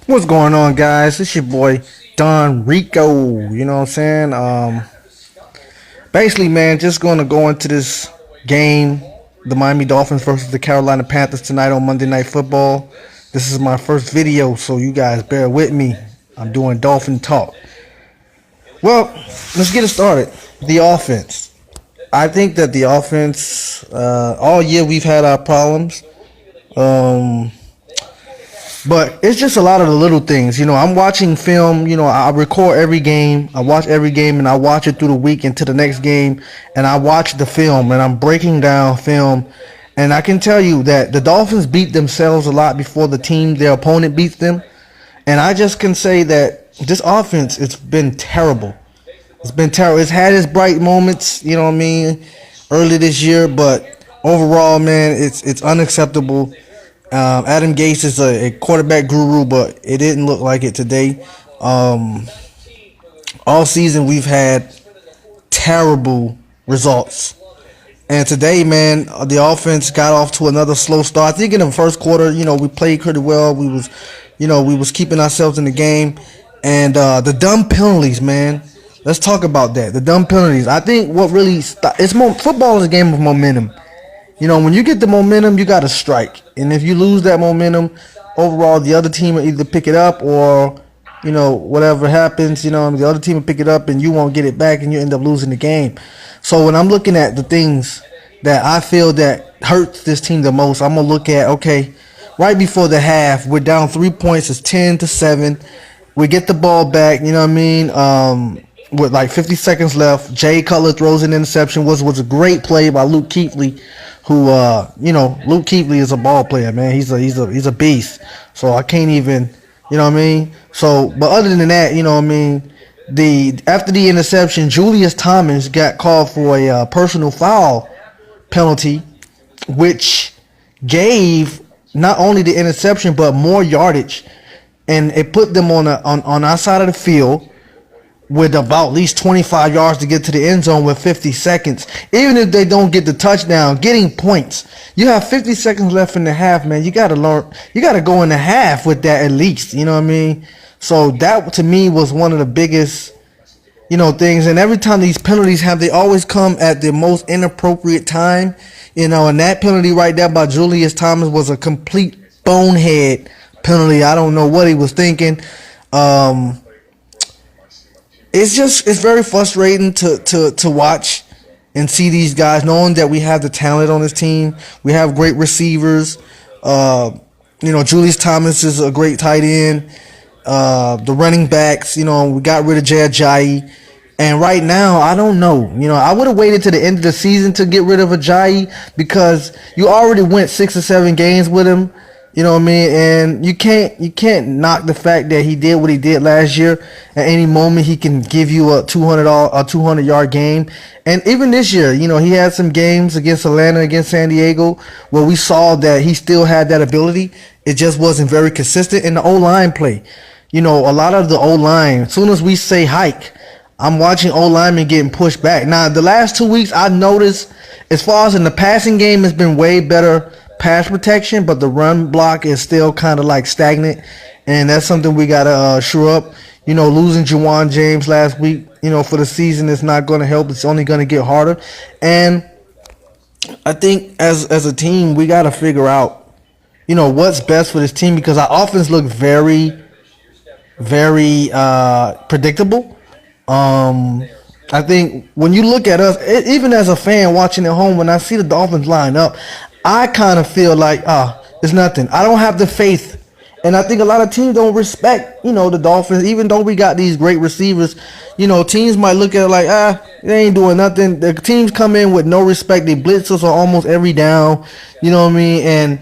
What's going on, guys? It's your boy Don Rico. You know what I'm saying? Basically, man, just going to go into this game, the Miami Dolphins versus the Carolina Panthers tonight on Monday Night Football. This is my first video, so you guys bear with me. I'm doing Dolphin talk. Well, let's get it started. The offense. I think that the offense, all year we've had our problems. But it's just a lot of the little things. I'm watching film. I record every game. I watch every game, and I watch it through the week into the next game. And I watch the film, and I'm breaking down film. And I can tell you that the Dolphins beat themselves a lot before their opponent beats them. And I just can say that this offense, it's been terrible. It's been terrible. It's had its bright moments, early this year. But overall, man, it's unacceptable. Adam Gase is a quarterback guru, but it didn't look like it today. All season we've had terrible results, and today, man, the offense got off to another slow start. I think in the first quarter, we played pretty well. We was keeping ourselves in the game, and the dumb penalties, man. Let's talk about that. The dumb penalties. I think what really football is a game of momentum. When you get the momentum, you got to strike. And if you lose that momentum, overall, the other team will either pick it up or, whatever happens, the other team will pick it up and you won't get it back and you end up losing the game. So when I'm looking at the things that I feel that hurts this team the most, I'm going to look at, okay, right before the half, we're down 3 points. It's 10-7. We get the ball back, with like 50 seconds left. Jay Cutler throws an interception. Was a great play by Luke Kuechly, who Luke Kuechly is a ball player, man. He's a beast. So I can't even, So, but other than that, after the interception, Julius Thomas got called for a personal foul penalty, which gave not only the interception but more yardage, and it put them on our side of the field with about at least 25 yards to get to the end zone with 50 seconds. Even if they don't get the touchdown, getting points. You have 50 seconds left in the half, man. You got to go in the half with that at least. You know what I mean? So that, to me, was one of the biggest, things. And every time these penalties they always come at the most inappropriate time. And that penalty right there by Julius Thomas was a complete bonehead penalty. I don't know what he was thinking. It's very frustrating to watch and see these guys, knowing that we have the talent on this team. We have great receivers. Julius Thomas is a great tight end. The running backs, we got rid of Jay Ajayi. And right now, I don't know. I would have waited to the end of the season to get rid of Ajayi because you already went 6 or 7 games with him. You know what I mean? And you can't knock the fact that he did what he did last year. At any moment, he can give you a 200-yard game. And even this year, he had some games against Atlanta, against San Diego, where we saw that he still had that ability. It just wasn't very consistent in the O-line play. A lot of the O-line, as soon as we say hike, I'm watching O-linemen getting pushed back. Now, the last 2 weeks, I've noticed, as far as in the passing game, it's been way better pass protection, but the run block is still kind of like stagnant, and that's something we gotta shore up. Losing Juwan James last week, for the season is not going to help. It's only going to get harder, and I think as a team we got to figure out, what's best for this team, because our offense looked very, very predictable. I think when you look at us, even as a fan watching at home, when I see the Dolphins line up, I kind of feel like, it's nothing. I don't have the faith. And I think a lot of teams don't respect, the Dolphins, even though we got these great receivers. Teams might look at it like, they ain't doing nothing. The teams come in with no respect. They blitz us on almost every down. You know what I mean? And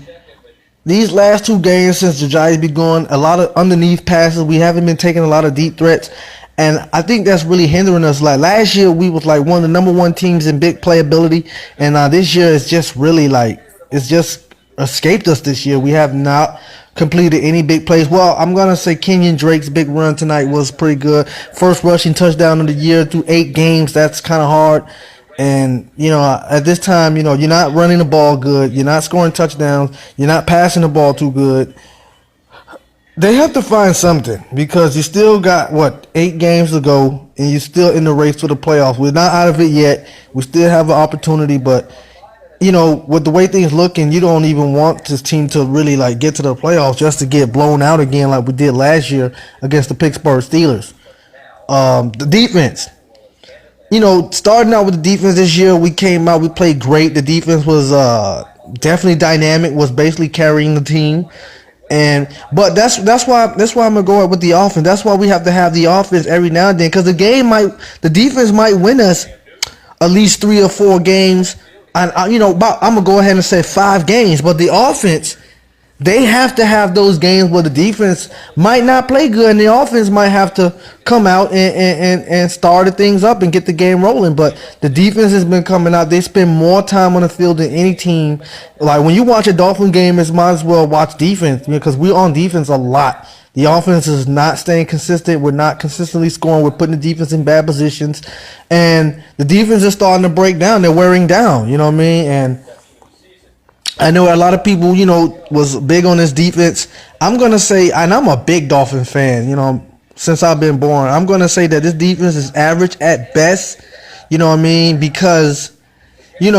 these last 2 games since the Giants be going, a lot of underneath passes. We haven't been taking a lot of deep threats. And I think that's really hindering us. Like last year, we was like one of the number 1 teams in big playability. And this year, it's just really like, it's just escaped us this year. We have not completed any big plays. Well, I'm going to say Kenyon Drake's big run tonight was pretty good. First rushing touchdown of the year through 8 games. That's kind of hard. And, at this time, you're not running the ball good. You're not scoring touchdowns. You're not passing the ball too good. They have to find something because you still got what 8 games to go, and you're still in the race for the playoffs. We're not out of it yet. We still have an opportunity, but with the way things looking, you don't even want this team to really like get to the playoffs just to get blown out again like we did last year against the Pittsburgh Steelers. The defense, starting out with the defense this year, we came out, we played great. The defense was definitely dynamic, was basically carrying the team. But that's why I'm gonna go with the offense. That's why we have to have the offense every now and then, because the defense might win us at least 3 or 4 games. And I'm gonna go ahead and say 5 games. But the offense, they have to have those games where the defense might not play good, and the offense might have to come out and start things up and get the game rolling. But the defense has been coming out. They spend more time on the field than any team. Like when you watch a Dolphin game, it's might as well watch defense, because we're on defense a lot. The offense is not staying consistent. We're not consistently scoring. We're putting the defense in bad positions, and the defense is starting to break down. They're wearing down. You know what I mean? And I know a lot of people, was big on this defense. I'm going to say, and I'm a big Dolphin fan, since I've been born. I'm going to say that this defense is average at best, you know what I mean? Because, we've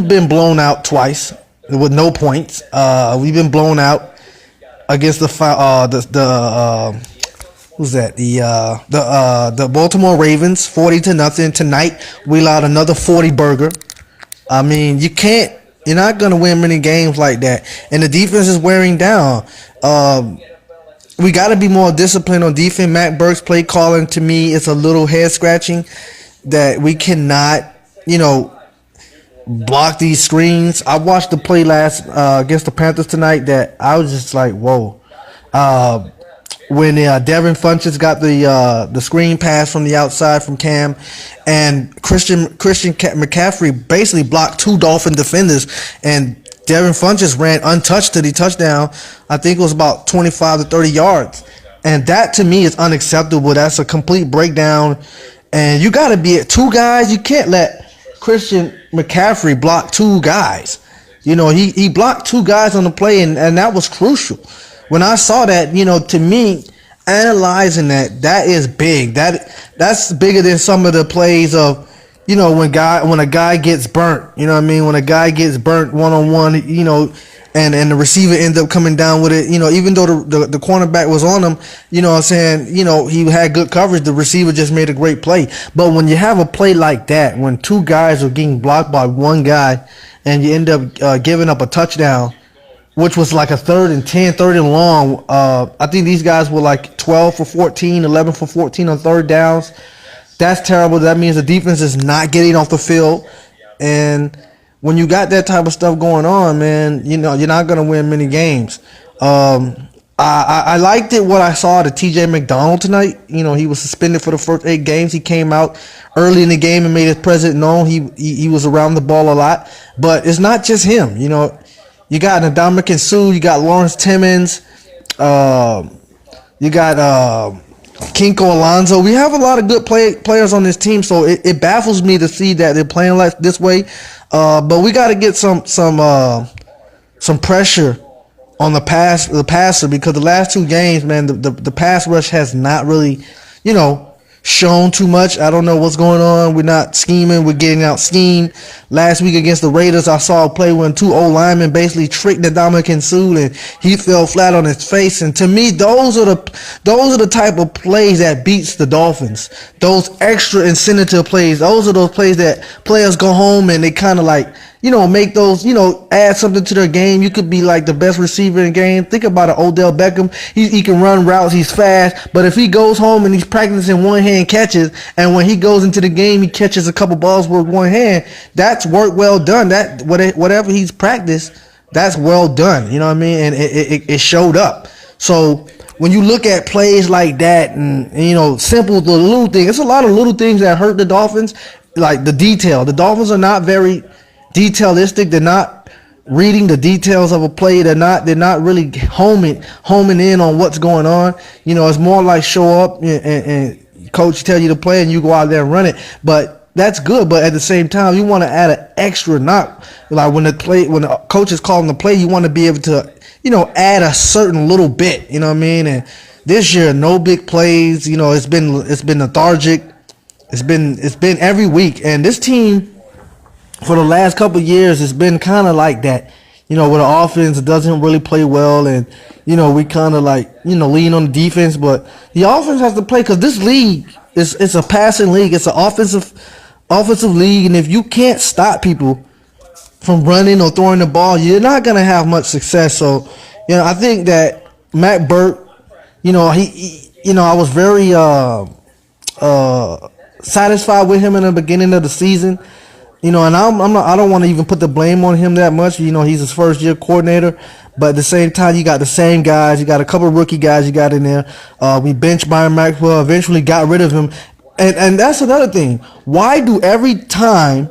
been blown out twice with no points. We've been blown out against the Baltimore Ravens, 40-0. Tonight, we allowed another 40 burger. I mean, you're not going to win many games like that. And the defense is wearing down. We got to be more disciplined on defense. Matt Burke's play calling, to me, is a little head scratching, that we cannot, block these screens. I watched the play last against the Panthers tonight that I was just like, whoa. When Devin Funchess got the screen pass from the outside from Cam, and Christian McCaffrey basically blocked 2 Dolphin defenders, and Devin Funchess ran untouched to the touchdown. I think it was about 25 to 30 yards. And that, to me, is unacceptable. That's a complete breakdown. And you got to be at 2 guys. You can't let Christian McCaffrey block 2 guys. He blocked 2 guys on the play, and that was crucial. When I saw that, to me, analyzing that is big. That's bigger than some of the plays of, when a guy gets burnt. You know what I mean? When a guy gets burnt one-on-one, and the receiver ends up coming down with it. Even though the cornerback was on him, what I'm saying, he had good coverage. The receiver just made a great play. But when you have a play like that, when 2 guys are getting blocked by 1 guy, and you end up giving up a touchdown, which was like a 3rd and 10, 3rd and long. I think these guys were like 12 for 14, 11 for 14 on 3rd downs. That's terrible. That means the defense is not getting off the field. And when you got that type of stuff going on, man, you're not going to win many games. I liked it what I saw to TJ McDonald tonight. He was suspended for the first 8 games. He came out early in the game and made his presence known. He was around the ball a lot. But it's not just him, You got Ndamukong Suh, you got Lawrence Timmons, you got Kinko Alonso. We have a lot of good players on this team, so it baffles me to see that they're playing like this way. But we got to get some pressure on the passer, because the last 2 games, man, the pass rush has not really, shown too much. I don't know what's going on. We're not scheming. We're getting out schemed. Last week against the Raiders, I saw a play when 2 O-linemen basically tricked Ndamukong Suh, and he fell flat on his face. And to me, those are the type of plays that beats the Dolphins. Those extra incentive plays. Those are those plays that players go home and they kind of like, make those, add something to their game. You could be like the best receiver in the game. Think about it, Odell Beckham. He can run routes. He's fast. But if he goes home and he's practicing one-hand catches, and when he goes into the game, he catches a couple balls with one hand, that's work well done. That whatever he's practiced, that's well done. You know what I mean? And it showed up. So when you look at plays like that, and simple, the little things, it's a lot of little things that hurt the Dolphins, like the detail. The Dolphins are not very detailistic. They're not reading the details of a play. They're not really homing in on what's going on. It's more like show up and coach tell you to play and you go out there and run it. But that's good. But at the same time, you want to add an extra knock. Like when the coach is calling the play, you want to be able to add a certain little bit. You know what I mean? And this year, no big plays. It's been lethargic. It's been every week, and this team for the last couple of years it's been kind of like that. Where the offense doesn't really play well, and we kind of like lean on the defense, but the offense has to play because this league is it's a passing league. It's an offensive league, and if you can't stop people from running or throwing the ball, you're not gonna have much success. So, I think that Matt Burke, I was very satisfied with him in the beginning of the season. And I don't want to even put the blame on him that much. He's his first year coordinator, but at the same time, you got the same guys. You got a couple of rookie guys you got in there. We benched Byron Maxwell, eventually got rid of him, and that's another thing. Why do every time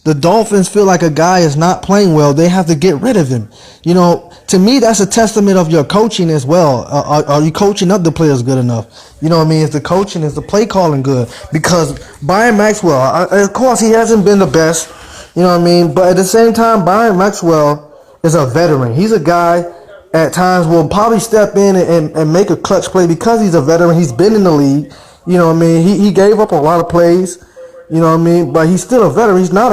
the Dolphins feel like a guy is not playing well, they have to get rid of him? To me, that's a testament of your coaching as well. Are you coaching up the players good enough? Is the coaching, is the play calling good? Because Byron Maxwell, of course, he hasn't been the best, but at the same time, Byron Maxwell is a veteran. He's a guy at times will probably step in and make a clutch play because he's a veteran. He's been in the league. He gave up a lot of plays. But he's still a veteran. He's not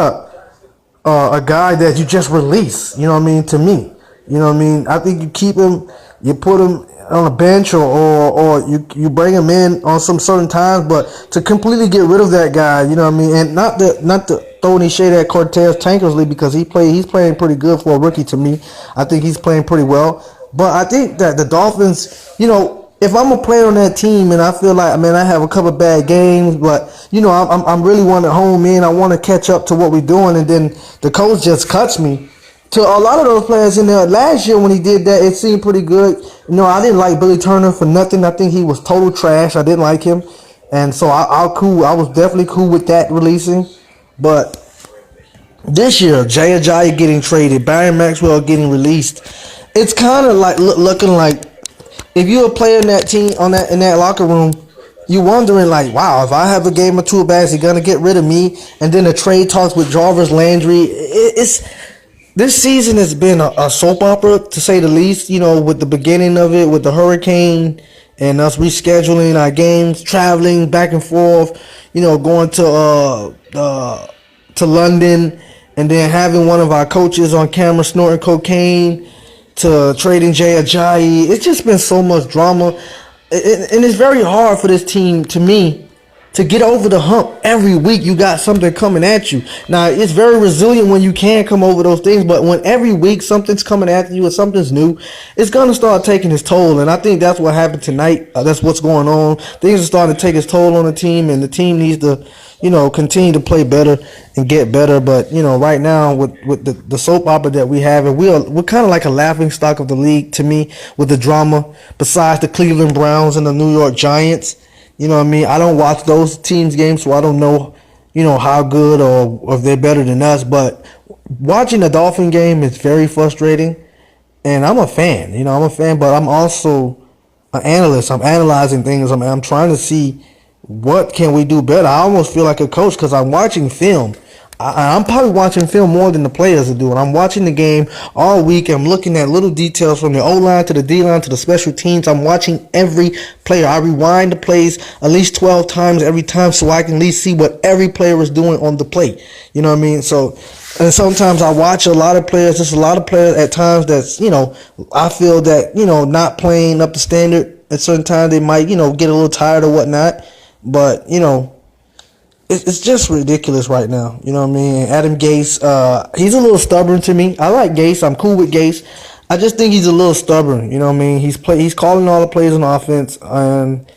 a guy that you just release. To me, I think you keep him, you put him on a bench, or you bring him in on some certain times. But to completely get rid of that guy, and not to throw any shade at Cortez Tankersley because he's playing pretty good for a rookie. To me, I think he's playing pretty well. But I think that the Dolphins, if I'm a player on that team and I feel like, I have a couple bad games, but I'm really want to home in. I want to catch up to what we're doing, and then the coach just cuts me. To a lot of those players in there last year when he did that, it seemed pretty good. I didn't like Billy Turner for nothing. I think he was total trash. I didn't like him, and so I was definitely cool with that releasing. But this year, Jay Ajayi getting traded, Byron Maxwell getting released, it's kind of like looking like, if you're a player in that team in that locker room, you're wondering like, wow, if I have a game or two back, is he gonna get rid of me? And then the trade talks with Jarvis Landry. This season has been a soap opera, to say the least. With the beginning of it, with the hurricane and us rescheduling our games, traveling back and forth, going to London, and then having one of our coaches on camera snorting cocaine, to trading Jay Ajayi. It's just been so much drama, and it's very hard for this team, to me, to get over the hump. Every week you got something coming at you. Now, it's very resilient when you can come over those things, but when every week something's coming at you and something's new, it's going to start taking its toll, and I think that's what happened tonight. That's what's going on. Things are starting to take its toll on the team, and the team needs to continue to play better and get better. But, right now with the soap opera that we have, and we're kind of like a laughing stock of the league to me with the drama, besides the Cleveland Browns and the New York Giants. I don't watch those teams' games, so I don't know, how good or if they're better than us. But watching the Dolphin game is very frustrating, and I'm a fan. But I'm also an analyst. I'm analyzing things. I'm trying to see what can we do better. I almost feel like a coach because I'm watching film. I'm probably watching film more than the players are doing. I'm watching the game all week. I'm looking at little details from the O-line to the D-line to the special teams. I'm watching every player. I rewind the plays at least 12 times every time so I can at least see what every player is doing on the plate. So, and sometimes I watch a lot of players. There's a lot of players at times that's, I feel that, not playing up to standard. At certain times they might, get a little tired or whatnot. But, it's just ridiculous right now. Adam Gase, he's a little stubborn to me. I like Gase. I'm cool with Gase. I just think he's a little stubborn. He's calling all the plays on offense, and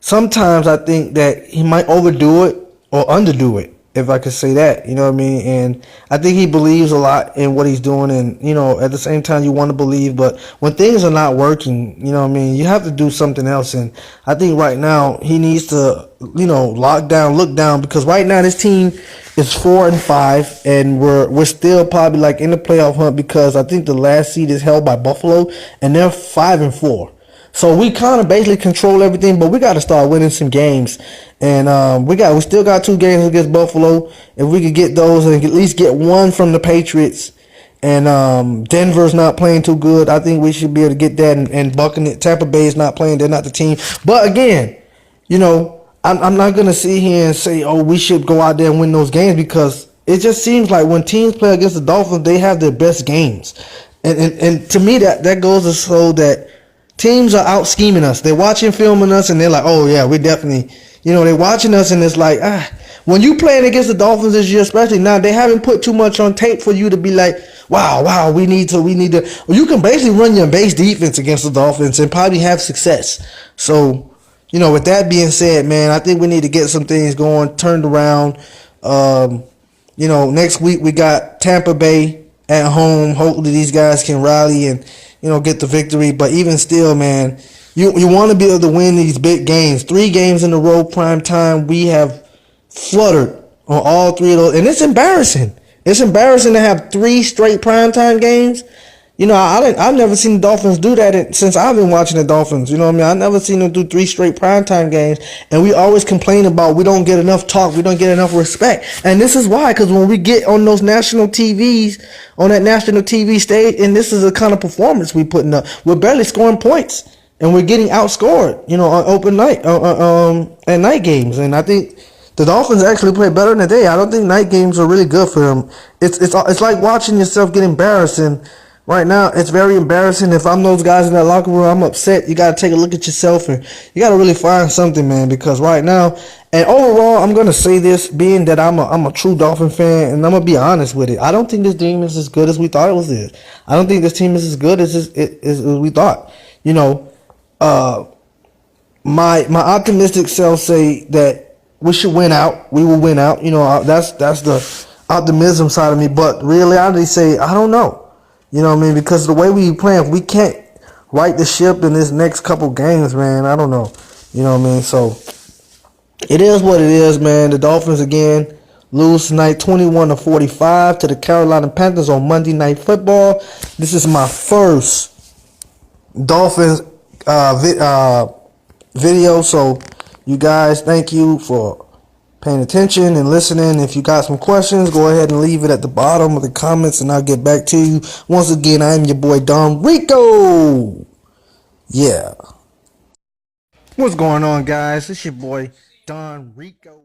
sometimes I think that he might overdo it or underdo it, if I could say that. And I think he believes a lot in what he's doing, and at the same time you want to believe, but when things are not working, you have to do something else. And I think right now he needs to look down, because right now this team is 4-5, and we're still probably like in the playoff hunt, because I think the last seed is held by Buffalo, and they're 5-4. So we kind of basically control everything, but we got to start winning some games. And we still got 2 games against Buffalo. If we could get those and at least get one from the Patriots, and Denver's not playing too good. I think we should be able to get that. And Buccaneers, Tampa Bay is not playing; they're not the team. But again, I'm not gonna sit here and say, oh, we should go out there and win those games, because it just seems like when teams play against the Dolphins, they have their best games, and to me that goes to show that teams are out scheming us. They're watching film on us, and they're like, oh yeah, we definitely, they're watching us, and it's like, when you playing against the Dolphins this year, especially now, they haven't put too much on tape for you to be like, wow, we need to. Well, you can basically run your base defense against the Dolphins and probably have success. So, with that being said, man, I think we need to get some things going, turned around. Next week we got Tampa Bay at home. Hopefully these guys can rally and, get the victory. But even still, man, you want to be able to win these big games. 3 games in a row, prime time. We have fluttered on all 3 of those, and it's embarrassing. It's embarrassing to have 3 straight primetime games. I've never seen the Dolphins do that since I've been watching the Dolphins. You know what I mean? I've never seen them do 3 straight primetime games, and we always complain about we don't get enough talk, we don't get enough respect. And this is why, because when we get on those national TVs, on that national TV stage, and this is the kind of performance we putting up, we're barely scoring points, and we're getting outscored, on open night, at night games. And I think the Dolphins actually play better than the day. I don't think night games are really good for them. It's like watching yourself get embarrassed. And right now, it's very embarrassing. If I'm those guys in that locker room, I'm upset. You got to take a look at yourself, and you got to really find something, man. Because right now, and overall, I'm gonna say this, being that I'm a true Dolphin fan, and I'm gonna be honest with it. I don't think this team is as good as we thought it was. I don't think this team is as good as we thought. My optimistic self say that we should win out. We will win out. That's the optimism side of me. But reality say, I don't know. You know what I mean? Because the way we playing, we can't right the ship in this next couple games, man. I don't know. You know what I mean? So it is what it is, man. The Dolphins again lose tonight 21-45 to the Carolina Panthers on Monday Night Football. This is my first Dolphins video, so you guys, thank you for paying attention and listening. If you got some questions, go ahead and leave it at the bottom of the comments, and I'll get back to you. Once again, I am your boy Don Rico. Yeah. What's going on, guys? It's your boy Don Rico.